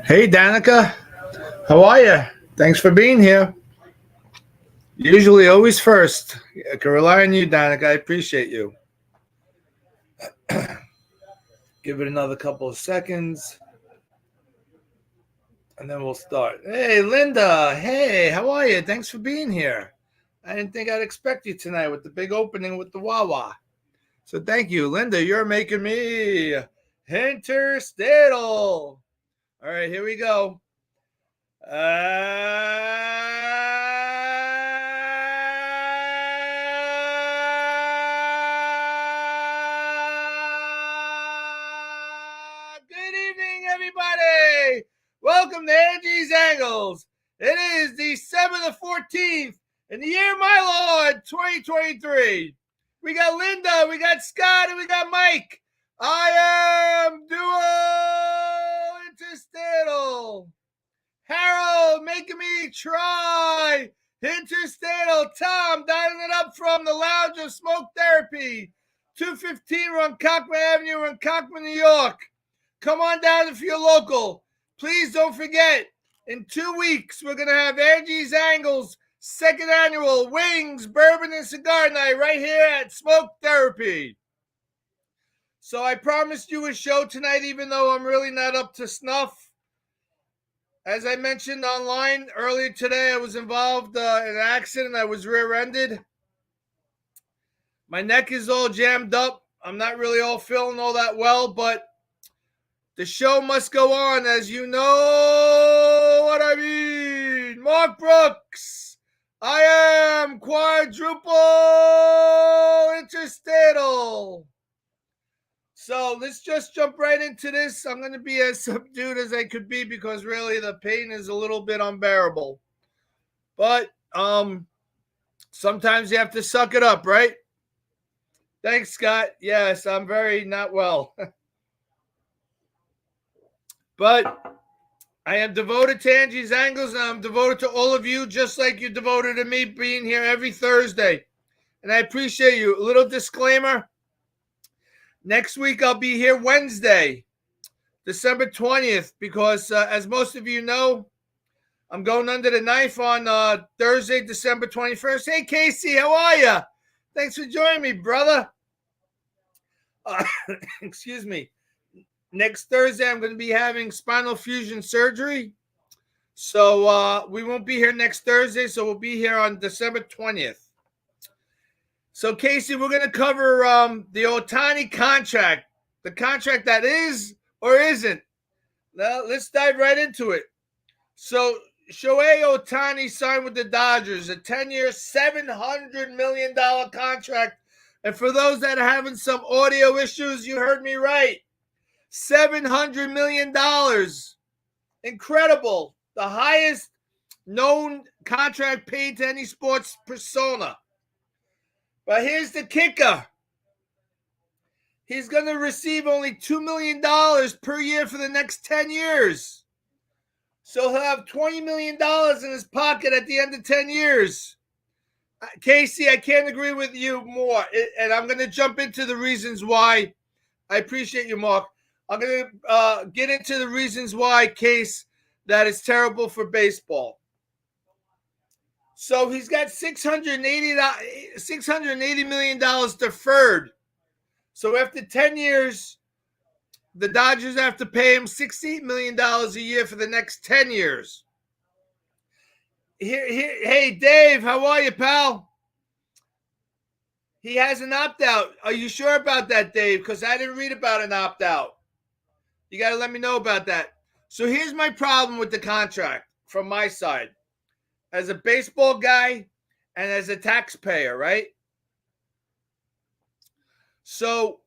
Hey, Danica. How are you? Thanks for being here. Usually, always first. I can rely on you, Danica. I appreciate you. Give it another couple of seconds, and then we'll start. Hey, Linda. Hey, how are you? Thanks for being here. I didn't think I'd expect you tonight with the big opening with the Wawa. So thank you, Linda. You're making me interstitial. All right, here we go. Good evening, everybody. Welcome to Angie's Angles. It is December the 14th in the year, my Lord, 2023. We got Linda, we got Scott, and we got Mike. I am duo interstitial. Harold making me try. Interstitial. Tom dialing it up from the Lounge of Smoke Therapy. 215 Ronkonkoma Avenue, Ronkonkoma, New York. Come on down if you're local. Please don't forget, in 2 weeks, we're going to have Angie's Angles, second annual Wings, Bourbon, and Cigar Night right here at Smoke Therapy. So I promised you a show tonight, even though I'm really not up to snuff. As I mentioned online earlier today, I was involved in an accident. I was rear-ended. My neck is all jammed up. I'm not really all feeling all that well, but the show must go on, as you know what I mean. Mark Brooks, I am quadruple interstitial. So let's just jump right into this. I'm going to be as subdued as I could be because really the pain is a little bit unbearable. But sometimes you have to suck it up, right? Thanks, Scott. Yes, I'm very not well. But I am devoted to Angie's Angles, and I'm devoted to all of you, just like you're devoted to me being here every Thursday. And I appreciate you. A little disclaimer. Next week, I'll be here Wednesday, December 20th, because as most of you know, I'm going under the knife on Thursday, December 21st. Hey, Casey, how are you? Thanks for joining me, brother. Excuse me. Next Thursday, I'm going to be having spinal fusion surgery. So we won't be here next Thursday, so we'll be here on December 20th. So, Casey, we're going to cover the Ohtani contract, the contract that is or isn't. Now, let's dive right into it. So, Shohei Ohtani signed with the Dodgers, a 10-year, $700 million contract. And for those that are having some audio issues, you heard me right. $700 million. Incredible. The highest known contract paid to any sports persona. But here's the kicker. He's going to receive only $2 million per year for the next 10 years. So he'll have $20 million in his pocket at the end of 10 years. Casey, I can't agree with you more. And I'm going to jump into the reasons why. I appreciate you, Mark. I'm going to get into the reasons why, Case, that is terrible for baseball. So he's got $680 million deferred. So after 10 years, the Dodgers have to pay him $68 million a year for the next 10 years. Hey, Dave, how are you, pal? He has an opt-out. Are you sure about that, Dave? Because I didn't read about an opt-out. You got to let me know about that. So here's my problem with the contract from my side. As a baseball guy and as a taxpayer, right? So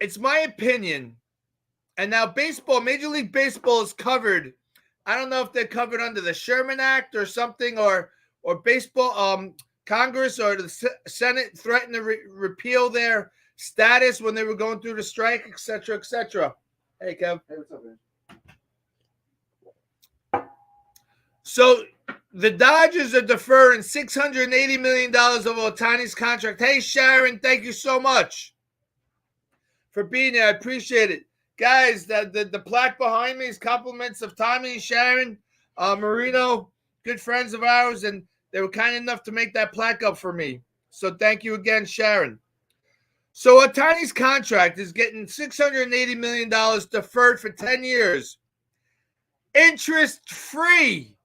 it's my opinion, and now baseball, Major League Baseball is covered. I don't know if they're covered under the Sherman Act or something, or baseball, Congress or the Senate threatened to repeal their status when they were going through the strike, etc., etc. Hey, Kev. Hey, what's up, man? So the Dodgers are deferring $680 million of Ohtani's contract. Hey, Sharon, thank you so much for being here. I appreciate it. Guys, the plaque behind me is compliments of Tommy and Sharon Marino, good friends of ours, and they were kind enough to make that plaque up for me. So thank you again, Sharon. So Ohtani's contract is getting $680 million deferred for 10 years. Interest-free.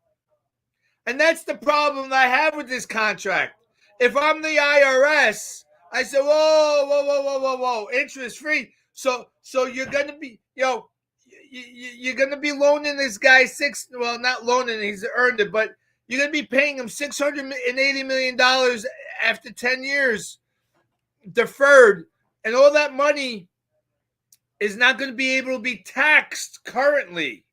And that's the problem that I have with this contract. If I'm the IRS, I say, whoa, interest-free. So you're going to be, you're going to be loaning this guy not loaning, he's earned it, but you're going to be paying him $680 million after 10 years deferred. And all that money is not going to be able to be taxed currently.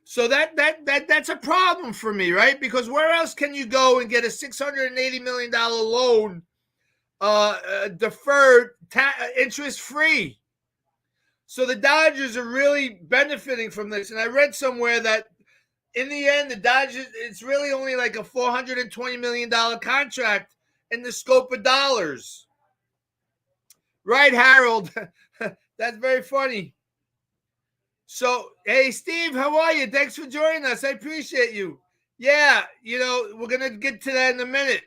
So that's a problem for me, right? Because where else can you go and get a $680 million loan deferred, interest-free? So the Dodgers are really benefiting from this. And I read somewhere that in the end, the Dodgers, it's really only like a $420 million contract in the scope of dollars. Right, Harold? That's very funny. So, hey, Steve, how are you? Thanks for joining us. I appreciate you. Yeah, we're going to get to that in a minute.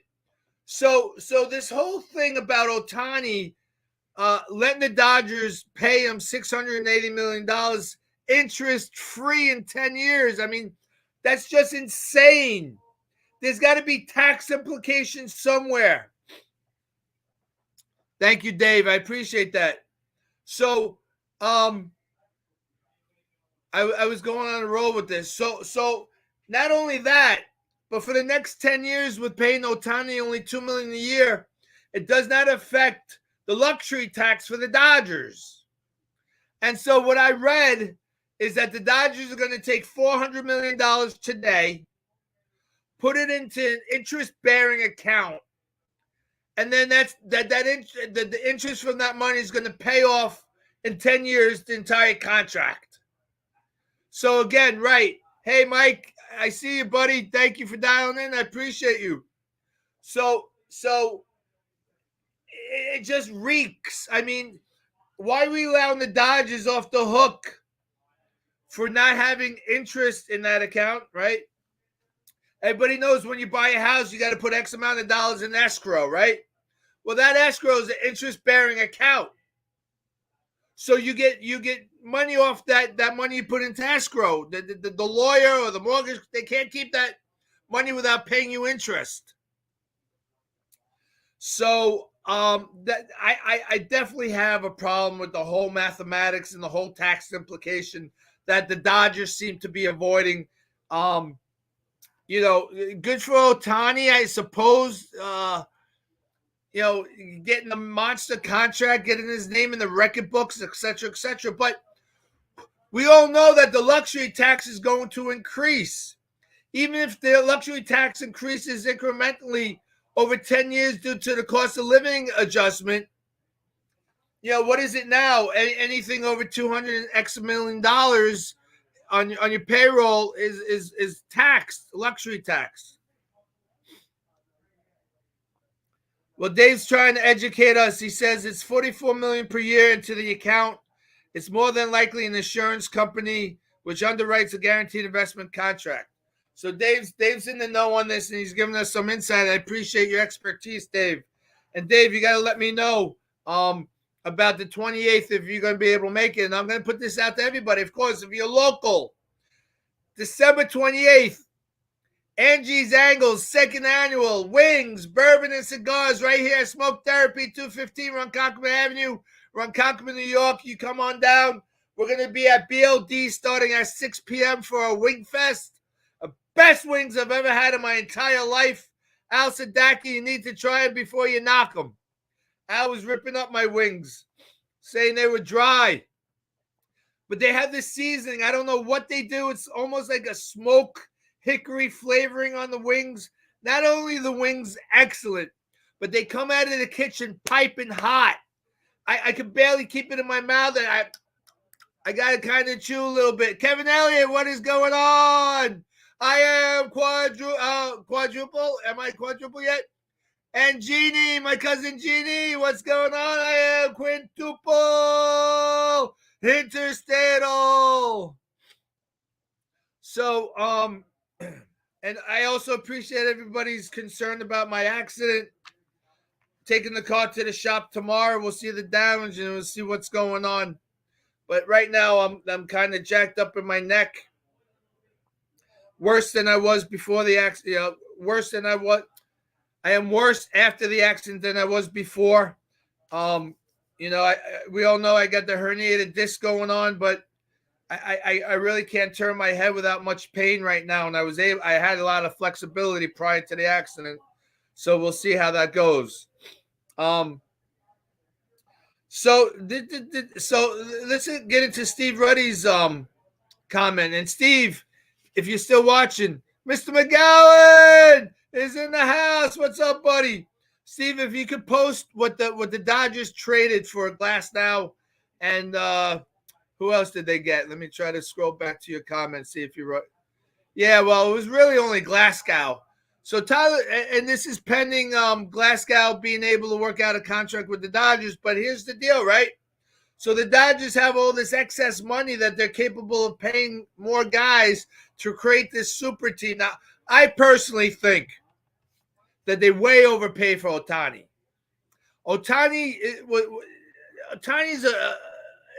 So this whole thing about Ohtani letting the Dodgers pay him $680 million interest-free in 10 years, I mean, that's just insane. There's got to be tax implications somewhere. Thank you, Dave. I appreciate that. So, I was going on a roll with this. So not only that, but for the next 10 years with paying Ohtani only $2 million a year, it does not affect the luxury tax for the Dodgers. And so what I read is that the Dodgers are going to take $400 million today, put it into an interest-bearing account, and then the interest from that money is going to pay off in 10 years the entire contract. So again, right. Hey, Mike, I see you, buddy. Thank you for dialing in. I appreciate you. So it just reeks. I mean, why are we allowing the Dodgers off the hook for not having interest in that account, right? Everybody knows when you buy a house, you got to put X amount of dollars in escrow, right? Well, that escrow is an interest-bearing account. So you get money off that money you put into escrow. The lawyer or the mortgage, they can't keep that money without paying you interest. So that I definitely have a problem with the whole mathematics and the whole tax implication that the Dodgers seem to be avoiding. Good for Ohtani, I suppose. Getting the monster contract, getting his name in the record books, etc., etc. But we all know that the luxury tax is going to increase. Even if the luxury tax increases incrementally over 10 years due to the cost of living adjustment, what is it now? Anything over $200 million on your payroll is taxed, luxury tax. Well, Dave's trying to educate us. He says it's $44 million per year into the account. It's more than likely an insurance company which underwrites a guaranteed investment contract. So Dave's in the know on this, and he's giving us some insight. I appreciate your expertise, Dave. And Dave, you got to let me know about the 28th if you're going to be able to make it. And I'm going to put this out to everybody. Of course, if you're local, December 28th, Angie's Angles, second annual, wings, bourbon, and cigars right here at Smoke Therapy, 215 Ronkonkoma Avenue, Ronkonkoma, New York. You come on down. We're going to be at BLD starting at 6 p.m. for a wing fest. The best wings I've ever had in my entire life. Al Sadaki, you need to try it before you knock them. Al was ripping up my wings. saying they were dry. But they have this seasoning. I don't know what they do. It's almost like a smoke hickory flavoring on the wings. Not only the wings excellent, but they come out of the kitchen piping hot. I can barely keep it in my mouth. And I got to kind of chew a little bit. Kevin Elliott, what is going on? I am quadruple. Am I quadruple yet? And Jeannie, my cousin Jeannie, what's going on? I am quintuple interstatal. So, and I also appreciate everybody's concern about my accident. Taking the car to the shop tomorrow. We'll see the damage and we'll see what's going on. But right now, I'm kind of jacked up in my neck. Worse than I was before the accident. Worse than I was. I am worse after the accident than I was before. We all know I got the herniated disc going on, but I really can't turn my head without much pain right now. And I had a lot of flexibility prior to the accident. So we'll see how that goes. So let's get into Steve Ruddy's comment. And Steve, if you're still watching, Mr. McGowan is in the house. What's up, buddy? Steve, if you could post what the Dodgers traded for Glasnow, and who else did they get? Let me try to scroll back to your comment, see if you're right. Yeah, well, it was really only Glasgow. So Tyler, and this is pending Glasgow being able to work out a contract with the Dodgers. But here's the deal, right? So the Dodgers have all this excess money that they're capable of paying more guys to create this super team. Now, I personally think that they way overpay for Ohtani. Ohtani's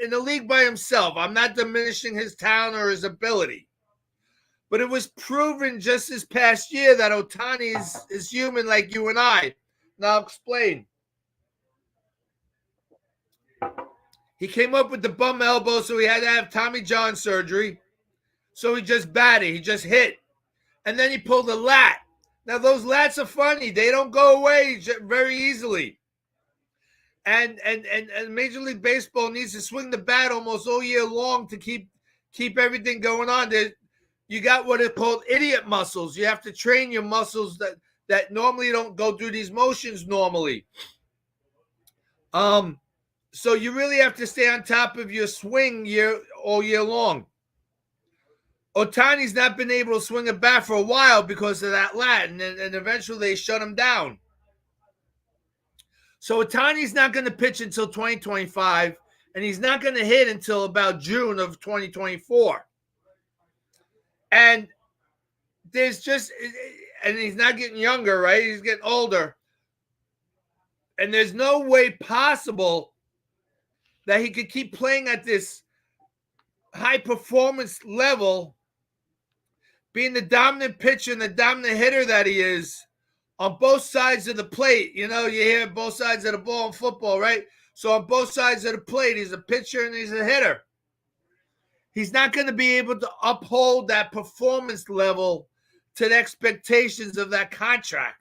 in the league by himself. I'm not diminishing his talent or his ability. But it was proven just this past year that Ohtani is human like you and I. Now I'll explain. He came up with the bum elbow, so he had to have Tommy John surgery. So he just batted. He just hit. And then he pulled a lat. Now those lats are funny. They don't go away very easily. And Major League Baseball needs to swing the bat almost all year long to keep everything going on. You got what are called idiot muscles. You have to train your muscles that normally don't go through these motions normally. So you really have to stay on top of your swing all year long. Ohtani's not been able to swing a bat for a while because of that lat, and eventually they shut him down. So Ohtani's not going to pitch until 2025, and he's not going to hit until about June of 2024. And and he's not getting younger, right? He's getting older. And there's no way possible that he could keep playing at this high performance level, being the dominant pitcher and the dominant hitter that he is on both sides of the plate. You know, you hear both sides of the ball in football, right? So on both sides of the plate, he's a pitcher and he's a hitter. He's not going to be able to uphold that performance level to the expectations of that contract.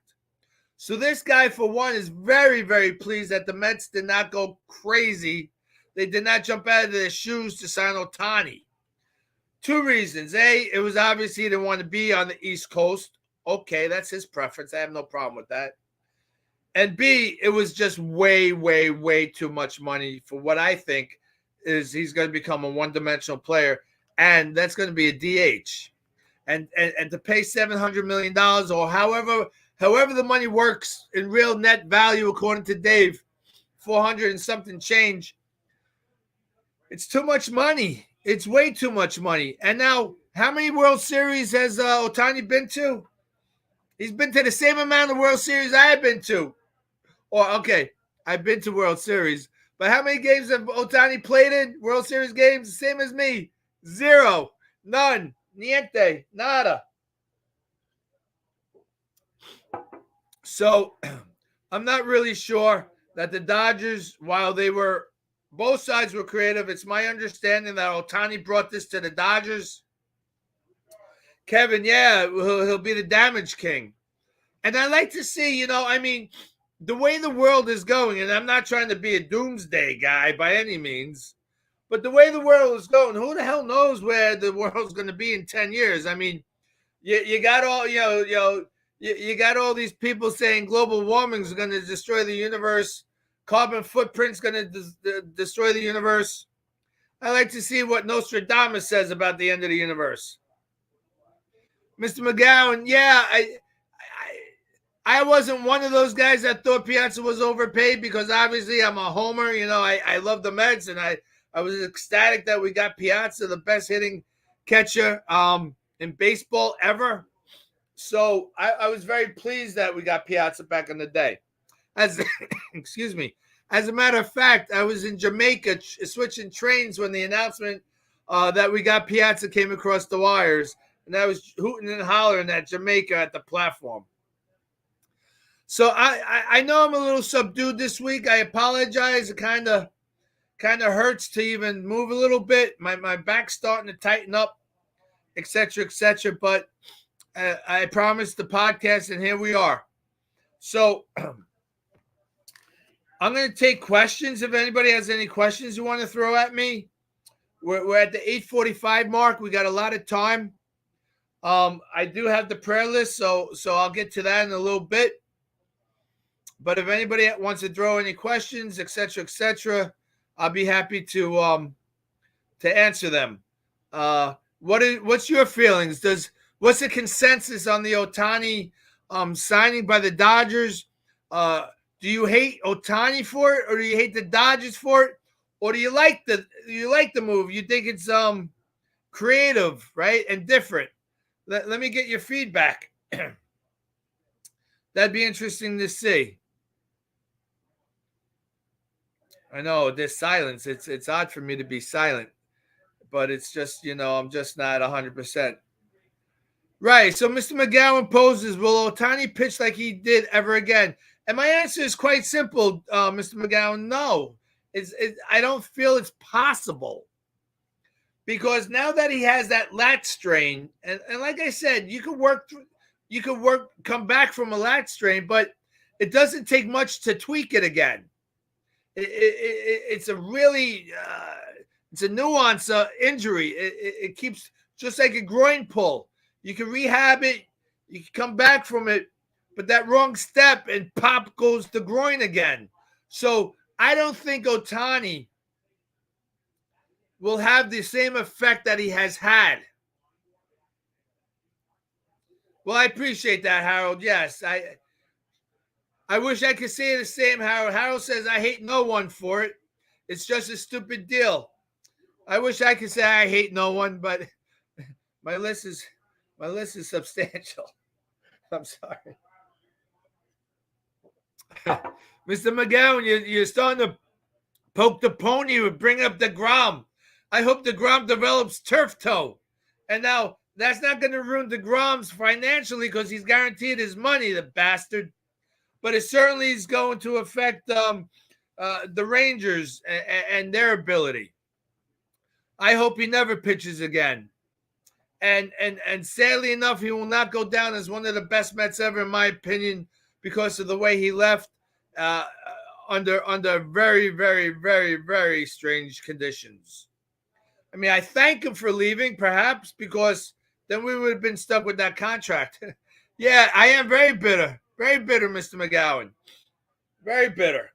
So this guy, for one, is very, very pleased that the Mets did not go crazy. They did not jump out of their shoes to sign Ohtani. Two reasons. A, it was obvious he didn't want to be on the East Coast. Okay, that's his preference. I have no problem with that. And B, it was just way, way, way too much money for what I think is he's going to become a one-dimensional player, and that's going to be a DH. And to pay $700 million or however the money works in real net value, according to Dave, 400 and something change, it's too much money. It's way too much money. And now, how many World Series has Ohtani been to? He's been to the same amount of World Series I've been to. I've been to World Series. But how many games have Ohtani played in? World Series games? Same as me. 0. None. Niente. Nada. So I'm not really sure that the Dodgers, while both sides were creative, it's my understanding that Ohtani brought this to the Dodgers. Kevin, yeah, he'll be the damage king. And I like to see, the way the world is going, and I'm not trying to be a doomsday guy by any means, but the way the world is going, who the hell knows where the world's going to be in 10 years? I mean, you got all, you got all these people saying global warming is going to destroy the universe. Carbon footprint's going to destroy the universe. I like to see what Nostradamus says about the end of the universe. Mr. McGowan, yeah, I wasn't one of those guys that thought Piazza was overpaid because obviously I'm a homer. You know, I love the Mets, and I was ecstatic that we got Piazza, the best hitting catcher in baseball ever. So I was very pleased that we got Piazza back in the day. As excuse me. As a matter of fact, I was in Jamaica switching trains when the announcement that we got Piazza came across the wires, and I was hooting and hollering at Jamaica at the platform. So I know I'm a little subdued this week. I apologize. It kind of hurts to even move a little bit. My back's starting to tighten up, etc., etc. But I promised the podcast, and here we are. So I'm going to take questions. If anybody has any questions you want to throw at me, we're at the 8:45 mark. We got a lot of time. I do have the prayer list, so I'll get to that in a little bit. But if anybody wants to throw any questions, etc., I'll be happy to answer them. What's your feelings? What's the consensus on the Ohtani signing by the Dodgers? Do you hate Ohtani for it, or do you hate the Dodgers for it, or do you like the move? You think it's creative, right, and different? Let me get your feedback. That'd be interesting to see. I know there's silence. It's odd for me to be silent, but it's just, I'm just not 100%. Right. So Mr. McGowan poses, will Ohtani pitch like he did ever again? And my answer is quite simple, Mr. McGowan. No, I don't feel it's possible, because now that he has that lat strain, and like I said, you could come back from a lat strain, but it doesn't take much to tweak it again. It's a really it's a nuance injury. It keeps, just like a groin pull. You can rehab it, you can come back from it, but that wrong step and pop goes the groin again. So I don't think Ohtani will have the same effect that he has had. Well, I appreciate that, Harold. Yes, I wish I could say the same, Harold. Harold says, I hate no one for it. It's just a stupid deal. I wish I could say I hate no one, but my list is substantial. I'm sorry. Mr. McGowan, you're starting to poke the pony with bring up DeGrom. I hope DeGrom develops turf toe. And now that's not going to ruin DeGrom's financially because he's guaranteed his money, the bastard. But it certainly is going to affect the Rangers and their ability. I hope he never pitches again. And sadly enough, he will not go down as one of the best Mets ever, in my opinion, because of the way he left under very, very, very, very strange conditions. I mean, I thank him for leaving, perhaps, because then we would have been stuck with that contract. Yeah, I am very bitter, Mr. McGowan. Very bitter.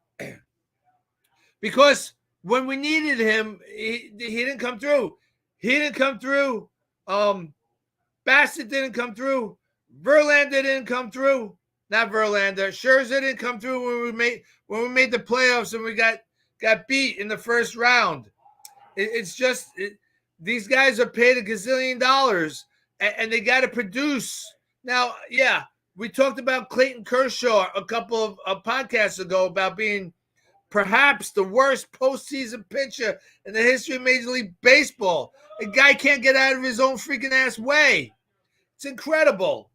Because when we needed him, he didn't come through. He didn't come through. Bassett didn't come through. Verlander didn't come through. Not Verlander. Scherzer didn't come through when we made the playoffs and we got beat in the first round. It's just these guys are paid $1 gazillion and they got to produce. Now, yeah, we talked about Clayton Kershaw a couple of podcasts ago about being perhaps the worst postseason pitcher in the history of Major League Baseball. The guy can't get out of his own freaking ass way. It's incredible.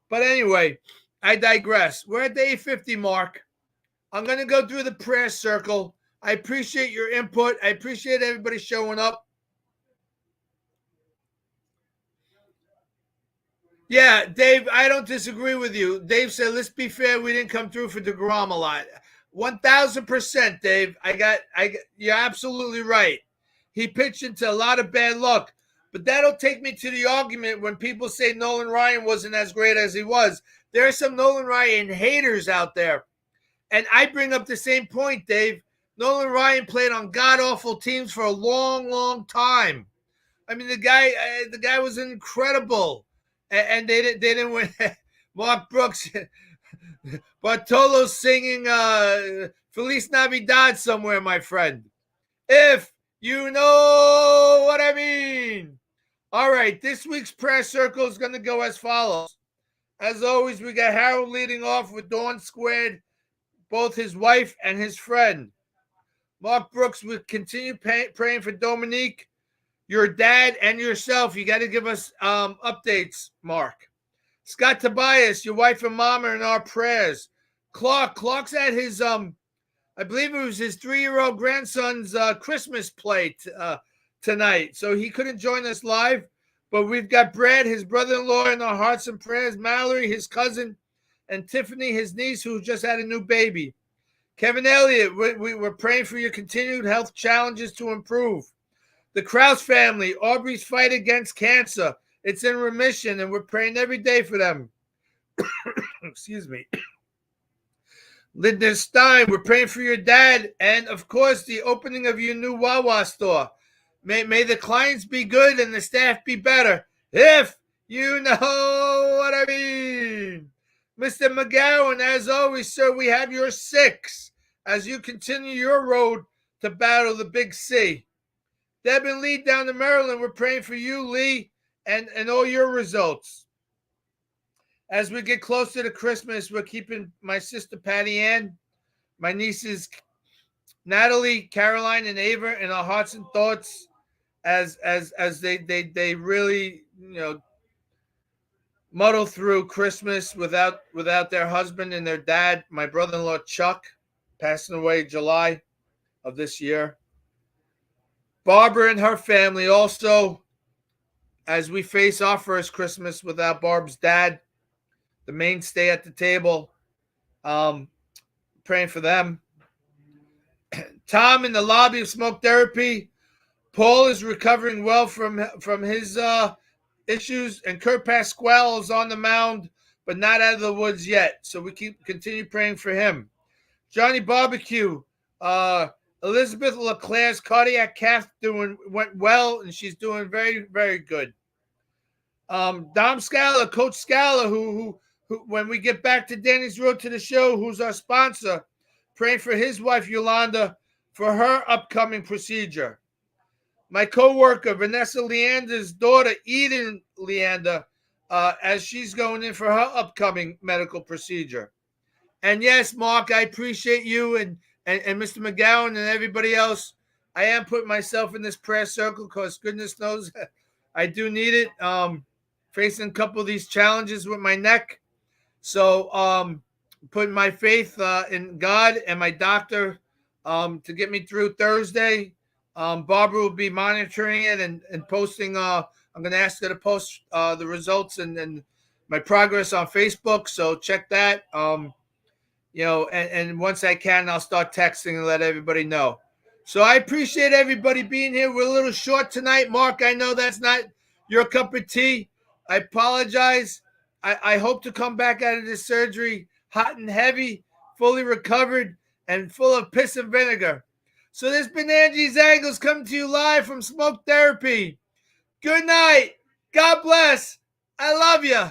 But anyway, I digress. We're at the 850 mark. I'm going to go through the prayer circle. I appreciate your input. I appreciate everybody showing up. Yeah, Dave, I don't disagree with you. Dave said, let's be fair, we didn't come through for DeGrom a lot. 1000%, Dave. You're absolutely right. He pitched into a lot of bad luck. But that'll take me to the argument when people say Nolan Ryan wasn't as great as he was. There are some Nolan Ryan haters out there. And I bring up the same point, Dave. Nolan Ryan played on god awful teams for a long, long time. I mean, the guy was incredible, and they didn't win. Mark Brooks, Bartolo singing "Feliz Navidad" somewhere, my friend. If you know what I mean. All right, this week's prayer circle is going to go as follows. As always, we got Harold leading off with Dawn Squared, both his wife and his friend. Mark Brooks will continue praying for Dominique, your dad, and yourself. You got to give us updates, Mark. Scott Tobias, your wife and mom are in our prayers. Clark's at his I believe it was his 3-year-old grandson's Christmas play tonight, so he couldn't join us live. But we've got Brad, his brother-in-law, in our hearts and prayers. Mallory, his cousin, and Tiffany, his niece, who just had a new baby. Kevin Elliott, we're praying for your continued health challenges to improve. The Krause family, Aubrey's fight against cancer. It's in remission, and we're praying every day for them. Excuse me. Lyndon Stein, we're praying for your dad, and, of course, the opening of your new Wawa store. May the clients be good and the staff be better, if you know what I mean. Mr. McGowan, as always, sir, we have your 6 as you continue your road to battle the big C. Deb and Lee down to Maryland, we're praying for you, Lee, and all your results. As we get closer to Christmas, we're keeping my sister Patty Ann, my nieces Natalie, Caroline, and Ava in our hearts and thoughts as they really, muddle through Christmas without their husband and their dad. My brother-in-law Chuck, passing away July of this year. Barbara and her family also, as we face our first Christmas without Barb's dad, the mainstay at the table, praying for them. Tom in the lobby of smoke therapy. Paul is recovering well from his issues, and Kurt Pasquale is on the mound, but not out of the woods yet. So we continue praying for him. Johnny Barbecue, Elizabeth LeClaire's cardiac cath went well, and she's doing very, very good. Dom Scala, Coach Scala, who when we get back to Danny's Road to the Show, who's our sponsor, praying for his wife Yolanda for her upcoming procedure. My co-worker Vanessa Leander's daughter Eden Leander, as she's going in for her upcoming medical procedure. And yes, Mark, I appreciate you and Mr. McGowan and everybody else. I am putting myself in this prayer circle because goodness knows I do need it. Facing a couple of these challenges with my neck. So putting my faith in God and my doctor to get me through Thursday. Barbara will be monitoring it and posting. I'm going to ask her to post the results and my progress on Facebook. So check that. And once I can, I'll start texting and let everybody know. So I appreciate everybody being here. We're a little short tonight. Mark, I know that's not your cup of tea. I apologize. I hope to come back out of this surgery hot and heavy, fully recovered, and full of piss and vinegar. So this has been Angie's Angles coming to you live from Smoke Therapy. Good night. God bless. I love you.